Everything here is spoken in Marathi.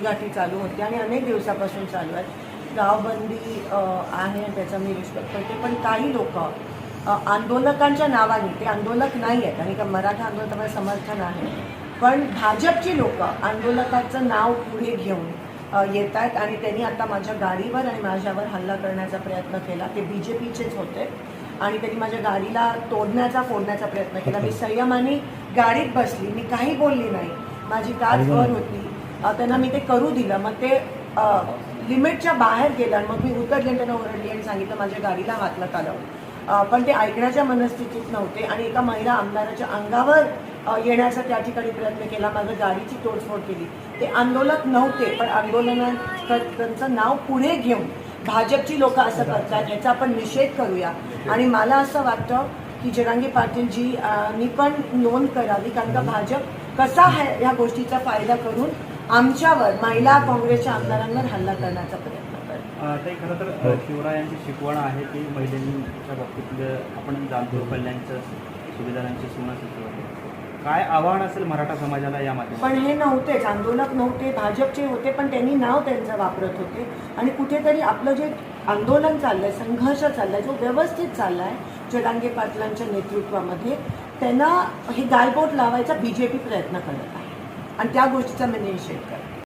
गाठी चालू होती आणि अनेक दिवसापासून चालू आहेत. गावबंदी आहे त्याचा मी रिस्पेक्ट करते, पण काही लोक आंदोलकांच्या नावाने, ते आंदोलक नाही आहेत आणि का मराठा आंदोलकाला समर्थन आहे, पण भाजपची लोक आंदोलकाचं नाव पुढे घेऊन येत आहेत आणि त्यांनी आता माझ्या गाडीवर आणि माझ्यावर हल्ला करण्याचा प्रयत्न केला. ते BJPचेच होते आणि त्यांनी माझ्या गाडीला फोडण्याचा प्रयत्न केला. मी संयमाने गाडीत बसली, मी काही बोलली नाही, माझी काच वर होती, त्यांना मी ते करू दिलं. मग ते लिमिटच्या बाहेर गेलं आणि मग मी उतरले, त्यांना ओरडली आणि सांगितलं माझ्या गाडीला हात नका लावू. पण ते ऐकण्याच्या मनस्थितीत नव्हते आणि एका महिला आमदाराच्या अंगावर येण्याचा त्या ठिकाणी प्रयत्न केला, माझ्या गाडीची तोडफोड केली. ते आंदोलक नव्हते, पण आंदोलनात त्यांचं नाव पुढे घेऊन भाजपची लोक असं करतात, याचा आपण निषेध करूया. आणि मला असं वाटतं की जरांगे पाटीलजींनी पण नोंद करावी, कारण का भाजप कसा आहे या गोष्टीचा फायदा करून आमच्यावर, महिला काँग्रेसच्या आमदारांवर हल्ला करण्याचा प्रयत्न करतो. ते खरं तर शिवरायांची शिकवण आहे की महिलांच्या बाबतीत आपण जाणतो, कल्याणच्या सुविधांची सुविधा. काय आव्हान असेल मराठा समाजाला या माध्यमात? पण हे नव्हतेच, आंदोलक नव्हते, भाजपचे होते, पण त्यांनी नाव त्यांचं वापरत होते आणि कुठेतरी आपलं जे आंदोलन चाललंय, संघर्ष चाललाय, जो व्यवस्थित चाललाय जरांगे पाटलांच्या नेतृत्वामध्ये, त्यांना हे गालबोट लावायचा BJP प्रयत्न करत आहे आणि त्या गोष्टीचा मी निषेध करते.